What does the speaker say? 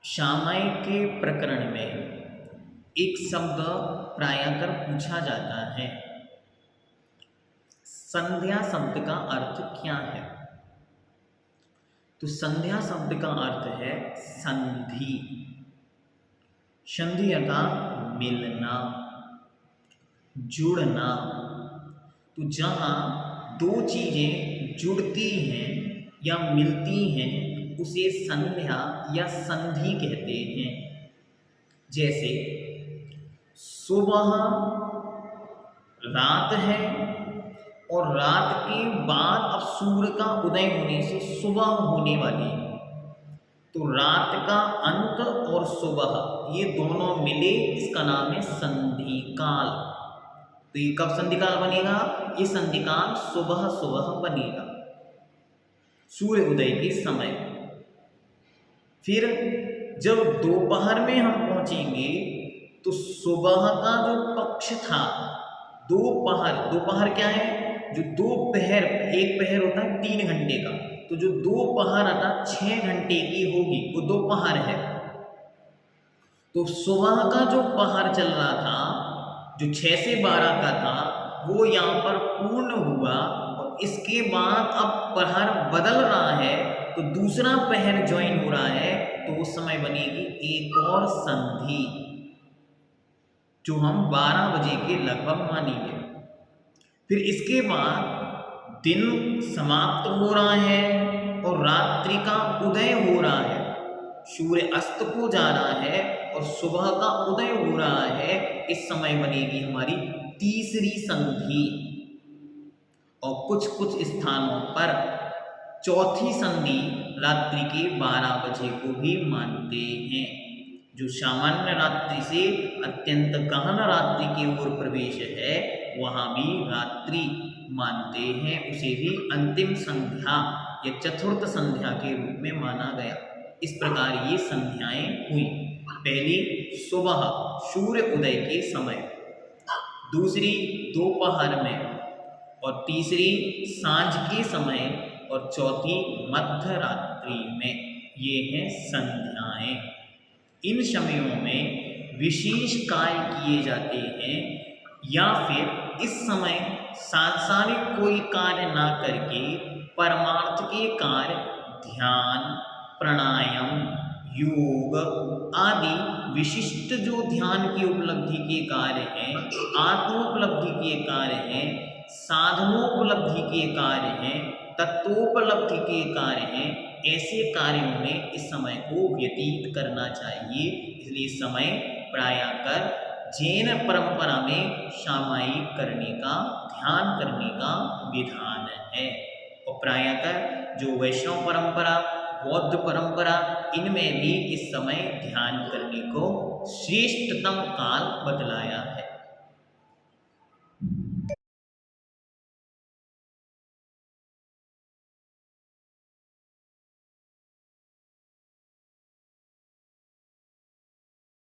शामय के प्रकरण में एक शब्द प्रायः पूछा जाता है। संध्या शब्द का अर्थ क्या है? तो संध्या शब्द का अर्थ है संधि। संधि अर्थात मिलना, जुड़ना। तो जहाँ दो चीजें जुड़ती हैं या मिलती हैं उसे संध्या या संधि कहते हैं। जैसे सुबह रात है और रात के बाद अब सूर्य का उदय होने से सुबह होने वाली है, तो रात का अंत और सुबह ये दोनों मिले, इसका नाम है संधि काल। तो ये कब संधि काल बनेगा? ये संधि काल सुबह सुबह बनेगा, सूर्य उदय के समय। फिर जब दोपहर में हम पहुंचेंगे तो सुबह का जो पक्ष था, दोपहर क्या है? जो दोपहर, एक पहर होता है 3 घंटे का, तो जो दोपहर अर्थात 6 घंटे की होगी वो दोपहर है। तो सुबह का जो पहर चल रहा था, जो 6 से 12 का था, वो यहाँ पर पूर्ण हुआ और इसके बाद अब पहर बदल रहा है, तो दूसरा पहर ज्वाइन हो रहा है, तो उस समय बनेगी एक और संधि जो हम 12 बजे के लगभग मानेंगे। फिर इसके बाद दिन समाप्त हो रहा है और रात्रि का उदय हो रहा है, सूर्य अस्त को जा रहा है और सुबह का उदय हो रहा है। इस समय बनेगी हमारी तीसरी संधि। और कुछ कुछ स्थानों पर चौथी संधि रात्रि के 12 बजे को भी मानते हैं। जो सामान्य रात्रि से अत्यंत गहन रात्रि की ओर प्रवेश है, वहाँ भी रात्रि मानते हैं, उसे भी अंतिम संध्या या चतुर्थ संध्या के रूप में माना गया। इस प्रकार ये संध्याएं हुई। पहली सुबह सूर्य उदय के समय, दूसरी दोपहर में, और तीसरी सांझ के समय, और चौथी मध्य रात्रि में। ये हैं संध्याएं। इन समयों में विशेष कार्य किए जाते हैं या फिर इस समय सांसारिक कोई कार्य ना करके परमार्थ के कार्य, ध्यान, प्राणायाम, योग आदि विशिष्ट जो ध्यान की उपलब्धि के कार्य हैं, आत्मोपलब्धि के कार्य हैं, साधनोपलब्धि के कार्य हैं, तत्वोपलब्धि के कार्य हैं, ऐसे कार्यों में इस समय को व्यतीत करना चाहिए। इसलिए समय प्रायः जैन परंपरा में सामायिक करने का, ध्यान करने का विधान है। और प्रायः जो वैष्णव परंपरा, बौद्ध परंपरा, इनमें भी इस समय ध्यान करने को श्रेष्ठतम काल बतलाया है।